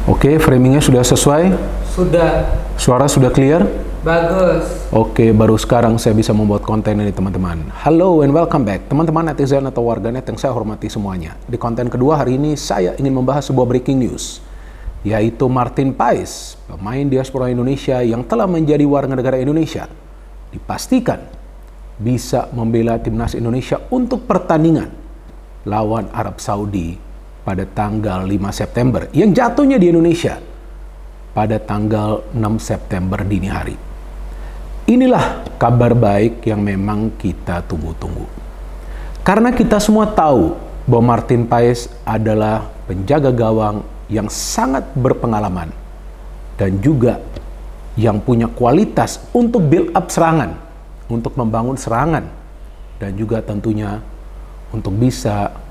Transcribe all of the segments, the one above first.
Oke, framingnya sudah sesuai? Sudah. Suara sudah clear? Bagus. Oke, baru sekarang saya bisa membuat konten ini teman-teman. Hello and welcome back, teman-teman netizen atau warganet yang saya hormati semuanya. Di konten kedua hari ini saya ingin membahas sebuah breaking news, yaitu Martin Paes, pemain diaspora Indonesia yang telah menjadi warga negara Indonesia, dipastikan bisa membela timnas Indonesia untuk pertandingan lawan Arab Saudi pada tanggal 5 September yang jatuhnya di Indonesia pada tanggal 6 September dini hari. Inilah kabar baik yang memang kita tunggu-tunggu. Karena kita semua tahu bahwa Martin Paes adalah penjaga gawang yang sangat berpengalaman dan juga yang punya kualitas untuk build up serangan, untuk membangun serangan, dan juga tentunya untuk bisa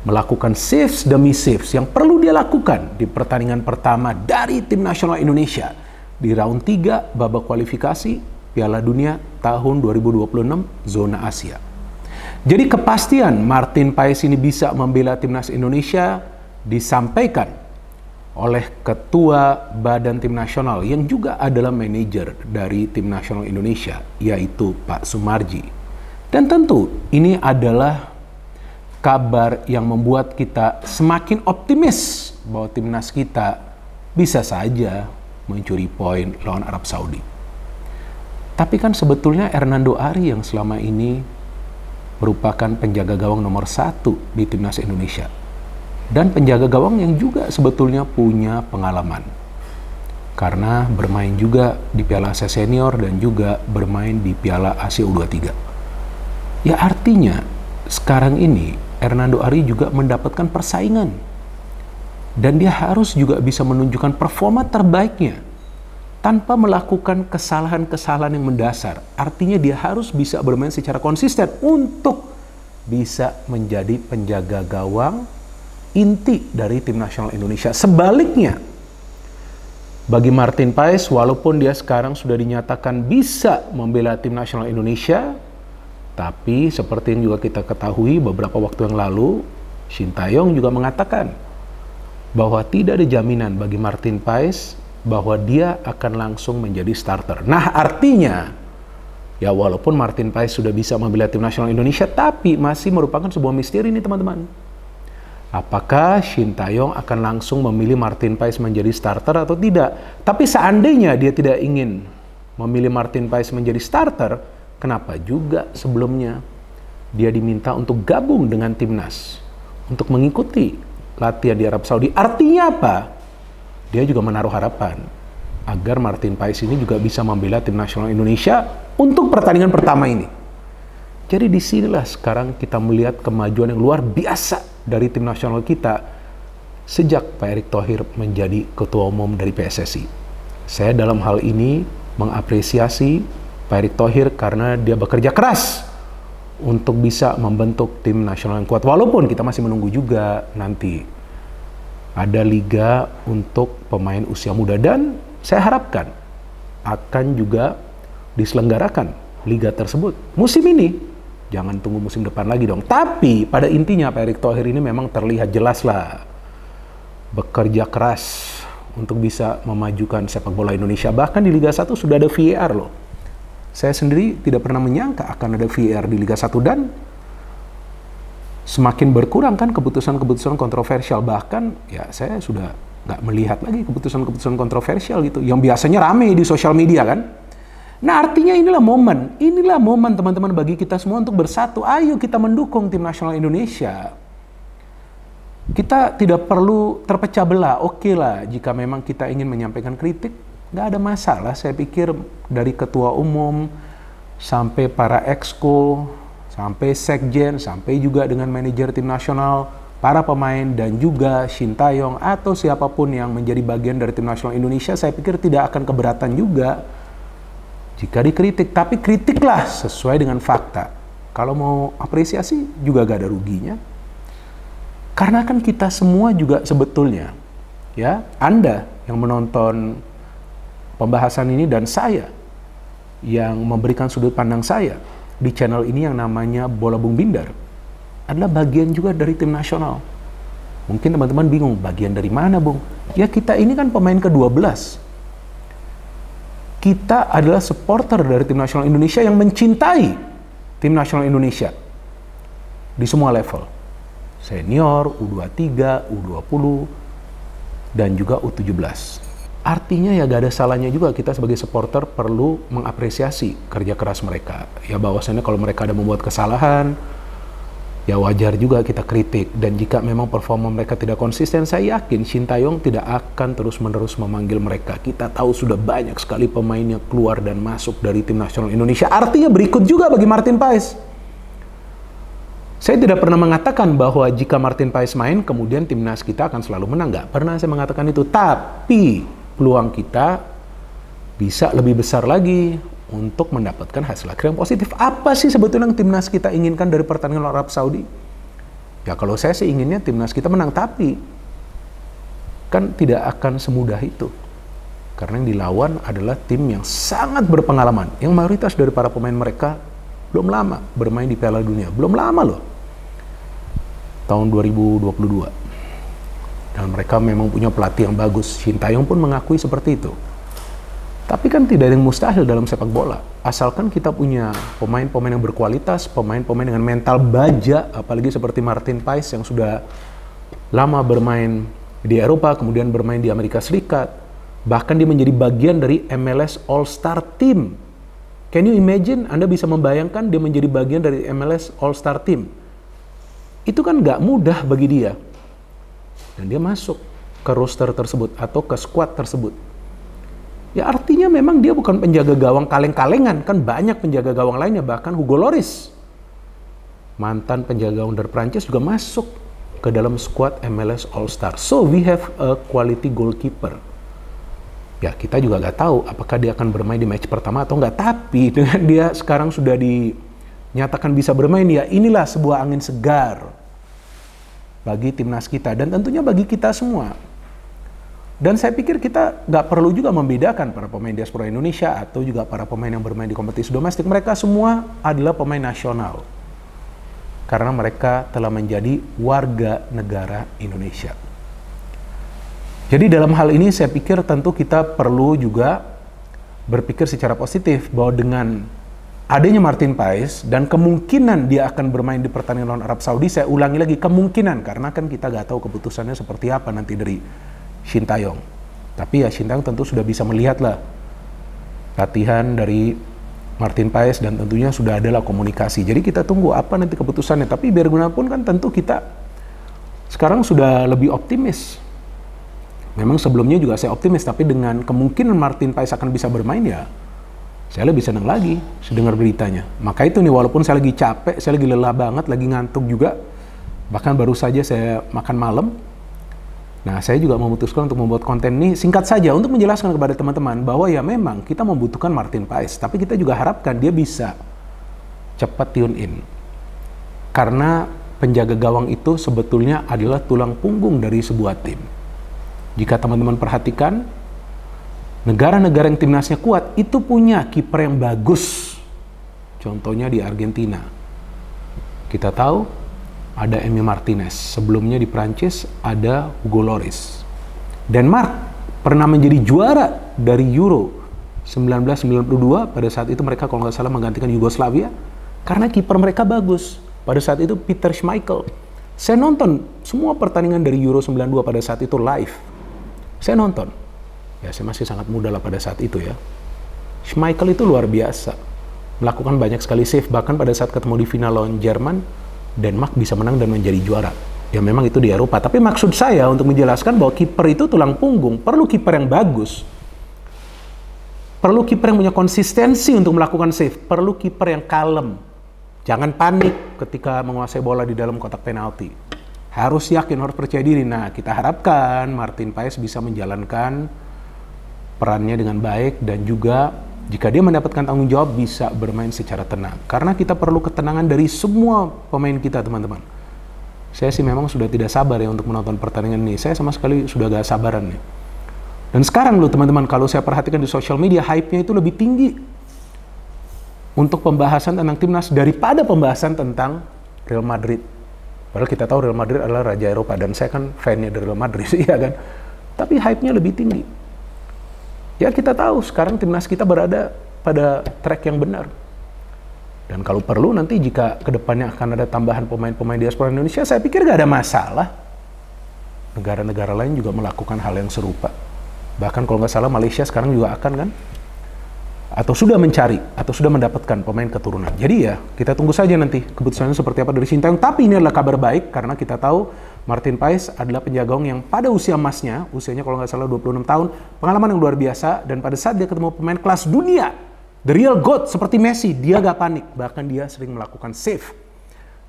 melakukan saves demi saves yang perlu dia lakukan di pertandingan pertama dari tim nasional Indonesia di round 3 babak kualifikasi Piala Dunia tahun 2026 zona Asia. Jadi kepastian Martin Paes ini bisa membela timnas Indonesia disampaikan oleh Ketua Badan Tim Nasional yang juga adalah manajer dari Tim Nasional Indonesia, yaitu Pak Sumarji. Dan tentu ini adalah kabar yang membuat kita semakin optimis bahwa timnas kita bisa saja mencuri poin lawan Arab Saudi. Tapi kan sebetulnya Hernando Ari yang selama ini merupakan penjaga gawang nomor 1 di timnas Indonesia. Dan penjaga gawang yang juga sebetulnya punya pengalaman. Karena bermain juga di Piala Asia Senior dan juga bermain di Piala Asia U23. Ya artinya sekarang ini Hernando Ari juga mendapatkan persaingan. Dan dia harus juga bisa menunjukkan performa terbaiknya tanpa melakukan kesalahan-kesalahan yang mendasar. Artinya dia harus bisa bermain secara konsisten untuk bisa menjadi penjaga gawang inti dari tim nasional Indonesia. Sebaliknya, bagi Martin Paes, walaupun dia sekarang sudah dinyatakan bisa membela tim nasional Indonesia, tapi seperti yang juga kita ketahui beberapa waktu yang lalu, Shin Tae-yong juga mengatakan bahwa tidak ada jaminan bagi Martin Paes bahwa dia akan langsung menjadi starter. Nah artinya, ya walaupun Martin Paes sudah bisa membela tim nasional Indonesia, tapi masih merupakan sebuah misteri nih teman-teman. Apakah Shin Tae-yong akan langsung memilih Martin Paes menjadi starter atau tidak? Tapi seandainya dia tidak ingin memilih Martin Paes menjadi starter, kenapa juga sebelumnya dia diminta untuk gabung dengan timnas untuk mengikuti latihan di Arab Saudi? Artinya apa? Dia juga menaruh harapan agar Martin Paes ini juga bisa membela tim nasional Indonesia untuk pertandingan pertama ini. Jadi disinilah sekarang kita melihat kemajuan yang luar biasa dari tim nasional kita sejak Pak Erick Thohir menjadi ketua umum dari PSSI. Saya dalam hal ini mengapresiasi Pak Erick Thohir karena dia bekerja keras untuk bisa membentuk tim nasional yang kuat. Walaupun kita masih menunggu juga nanti ada liga untuk pemain usia muda, dan saya harapkan akan juga diselenggarakan liga tersebut musim ini. Jangan tunggu musim depan lagi dong. Tapi pada intinya Pak Erick Thohir ini memang terlihat jelas lah bekerja keras untuk bisa memajukan sepak bola Indonesia. Bahkan di Liga 1 sudah ada VAR loh. Saya sendiri tidak pernah menyangka akan ada VAR di Liga 1, dan semakin berkurang kan keputusan-keputusan kontroversial. Bahkan ya saya sudah nggak melihat lagi keputusan-keputusan kontroversial gitu yang biasanya rame di sosial media kan. Nah artinya inilah momen teman-teman bagi kita semua untuk bersatu. Ayo kita mendukung tim nasional Indonesia. Kita tidak perlu terpecah belah. Oke lah jika memang kita ingin menyampaikan kritik, nggak ada masalah. Saya pikir dari ketua umum sampai para exco, sampai sekjen, sampai juga dengan manajer tim nasional, para pemain, dan juga Shin Tae-yong atau siapapun yang menjadi bagian dari tim nasional Indonesia, saya pikir tidak akan keberatan juga jika dikritik. Tapi kritiklah sesuai dengan fakta. Kalau mau apresiasi juga gak ada ruginya. Karena kan kita semua juga sebetulnya, ya Anda yang menonton pembahasan ini dan saya yang memberikan sudut pandang saya di channel ini yang namanya Bola Bung Bindar adalah bagian juga dari tim nasional. Mungkin teman-teman bingung, bagian dari mana, Bung? Ya kita ini kan pemain ke-12. Kita adalah supporter dari tim nasional Indonesia yang mencintai tim nasional Indonesia di semua level. Senior, U23, U20, dan juga U17. Artinya ya gak ada salahnya juga kita sebagai supporter perlu mengapresiasi kerja keras mereka. Ya bahwasannya kalau mereka ada membuat kesalahan, ya wajar juga kita kritik. Dan jika memang performa mereka tidak konsisten, saya yakin Shin Tae-yong tidak akan terus-menerus memanggil mereka. Kita tahu sudah banyak sekali pemainnya keluar dan masuk dari tim nasional Indonesia. Artinya berikut juga bagi Martin Paes. Saya tidak pernah mengatakan bahwa jika Martin Paes main, kemudian timnas kita akan selalu menang. Nggak pernah saya mengatakan itu. Tapi peluang kita bisa lebih besar lagi untuk mendapatkan hasil akhir yang positif. Apa sih sebetulnya yang timnas kita inginkan dari pertandingan Arab Saudi? Ya kalau saya sih inginnya timnas kita menang, tapi kan tidak akan semudah itu. Karena yang dilawan adalah tim yang sangat berpengalaman. Yang mayoritas dari para pemain mereka belum lama bermain di Piala Dunia. Belum lama loh. Tahun 2022. Dan mereka memang punya pelatih yang bagus. Shin Tae-yong pun mengakui seperti itu. Tapi kan tidak ada yang mustahil dalam sepak bola. Asalkan kita punya pemain-pemain yang berkualitas, pemain-pemain dengan mental baja, apalagi seperti Martin Paes yang sudah lama bermain di Eropa, kemudian bermain di Amerika Serikat. Bahkan dia menjadi bagian dari MLS All-Star Team. Can you imagine? Anda bisa membayangkan dia menjadi bagian dari MLS All-Star Team. Itu kan nggak mudah bagi dia. Dan dia masuk ke roster tersebut atau ke squad tersebut. Ya artinya memang dia bukan penjaga gawang kaleng-kalengan. Kan banyak penjaga gawang lainnya, bahkan Hugo Lloris, mantan penjaga gawang dari Prancis, juga masuk ke dalam squad MLS All-Star. So we have a quality goalkeeper. Ya kita juga nggak tahu apakah dia akan bermain di match pertama atau nggak. Tapi dengan dia sekarang sudah dinyatakan bisa bermain, ya inilah sebuah angin segar bagi timnas kita dan tentunya bagi kita semua. Dan saya pikir kita nggak perlu juga membedakan para pemain diaspora Indonesia atau juga para pemain yang bermain di kompetisi domestik. Mereka semua adalah pemain nasional. Karena mereka telah menjadi warga negara Indonesia. Jadi dalam hal ini saya pikir tentu kita perlu juga berpikir secara positif bahwa dengan adanya Martin Paes dan kemungkinan dia akan bermain di pertandingan lawan Arab Saudi, saya ulangi lagi kemungkinan karena kan kita nggak tahu keputusannya seperti apa nanti dari Shin Tae-yong. Tapi ya Shin Tae-yong tentu sudah bisa melihatlah latihan dari Martin Paes dan tentunya sudah adalah komunikasi. Jadi kita tunggu apa nanti keputusannya. Tapi biar gimana pun kan tentu kita sekarang sudah lebih optimis. Memang sebelumnya juga saya optimis, tapi dengan kemungkinan Martin Paes akan bisa bermain ya saya lebih senang lagi dengar beritanya. Maka itu nih, walaupun saya lagi capek, saya lagi lelah banget, lagi ngantuk juga. Bahkan baru saja saya makan malam. Nah, saya juga memutuskan untuk membuat konten ini singkat saja untuk menjelaskan kepada teman-teman bahwa ya memang kita membutuhkan Martin Paes, tapi kita juga harapkan dia bisa cepat tune in. Karena penjaga gawang itu sebetulnya adalah tulang punggung dari sebuah tim. Jika teman-teman perhatikan, negara-negara yang timnasnya kuat itu punya kiper yang bagus. Contohnya di Argentina. Kita tahu ada Emi Martinez. Sebelumnya di Prancis ada Hugo Lloris. Denmark pernah menjadi juara dari Euro 1992. Pada saat itu mereka kalau nggak salah menggantikan Yugoslavia karena kiper mereka bagus. Pada saat itu Peter Schmeichel. Saya nonton semua pertandingan dari Euro 92 pada saat itu live. Saya nonton. Ya saya masih sangat muda lah pada saat itu ya. Schmeichel itu luar biasa. Melakukan banyak sekali save. Bahkan pada saat ketemu di final lawan Jerman, Denmark bisa menang dan menjadi juara. Ya memang itu di Eropa. Tapi maksud saya untuk menjelaskan bahwa kiper itu tulang punggung. Perlu kiper yang bagus. Perlu kiper yang punya konsistensi untuk melakukan save. Perlu kiper yang kalem. Jangan panik ketika menguasai bola di dalam kotak penalti. Harus yakin, harus percaya diri. Nah, kita harapkan Martin Paes bisa menjalankan perannya dengan baik dan juga jika dia mendapatkan tanggung jawab bisa bermain secara tenang. Karena kita perlu ketenangan dari semua pemain kita, teman-teman. Saya sih memang sudah tidak sabar ya untuk menonton pertandingan ini. Saya sama sekali sudah gak sabaran nih. Dan sekarang loh teman-teman, kalau saya perhatikan di sosial media, hype-nya itu lebih tinggi untuk pembahasan tentang timnas daripada pembahasan tentang Real Madrid. Padahal kita tahu Real Madrid adalah raja Eropa dan saya kan fan-nya dari Real Madrid, iya kan. Tapi hype-nya lebih tinggi. Ya kita tahu sekarang timnas kita berada pada track yang benar. Dan kalau perlu nanti jika kedepannya akan ada tambahan pemain-pemain diaspora Indonesia, saya pikir gak ada masalah. Negara-negara lain juga melakukan hal yang serupa. Bahkan kalau nggak salah Malaysia sekarang juga akan kan, atau sudah mencari, atau sudah mendapatkan pemain keturunan. Jadi ya, kita tunggu saja nanti keputusannya seperti apa dari Sintayong. Tapi ini adalah kabar baik, karena kita tahu Martin Paes adalah penjaga gawang yang pada usia emasnya, usianya kalau nggak salah 26 tahun, pengalaman yang luar biasa, dan pada saat dia ketemu pemain kelas dunia, the real GOAT seperti Messi, dia gak panik, bahkan dia sering melakukan save.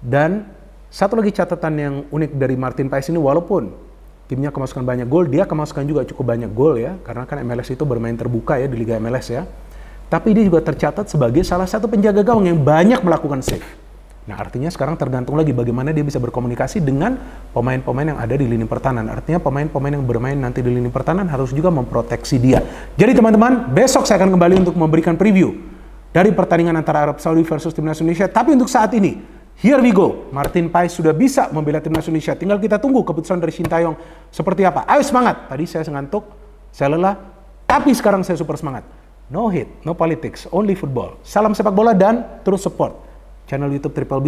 Dan satu lagi catatan yang unik dari Martin Paes ini, walaupun timnya kemasukan banyak gol, dia kemasukan juga cukup banyak gol ya, karena kan MLS itu bermain terbuka ya di Liga MLS ya. Tapi dia juga tercatat sebagai salah satu penjaga gawang yang banyak melakukan save. Nah artinya sekarang tergantung lagi bagaimana dia bisa berkomunikasi dengan pemain-pemain yang ada di lini pertahanan. Artinya pemain-pemain yang bermain nanti di lini pertahanan harus juga memproteksi dia. Jadi teman-teman, besok saya akan kembali untuk memberikan preview dari pertandingan antara Arab Saudi versus Timnas Indonesia. Tapi untuk saat ini, here we go. Martin Paes sudah bisa membela Timnas Indonesia. Tinggal kita tunggu keputusan dari Sintayong seperti apa. Ayo semangat. Tadi saya ngantuk, saya lelah, tapi sekarang saya super semangat. No hate, no politics, only football. Salam sepak bola dan terus support channel YouTube Triple B.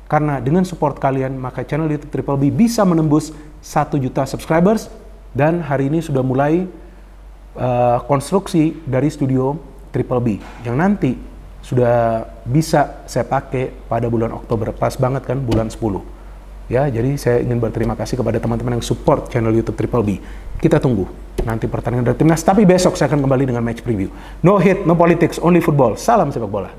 Karena dengan support kalian, maka channel YouTube Triple B bisa menembus 1 juta subscribers. Dan hari ini sudah mulai konstruksi dari studio Triple B yang nanti sudah bisa saya pakai pada bulan Oktober, pas banget kan bulan 10. Ya, jadi saya ingin berterima kasih kepada teman-teman yang support channel YouTube Triple B. Kita tunggu nanti pertandingan dari timnas, tapi besok saya akan kembali dengan match preview. No hate, no politics, only football. Salam sepak bola.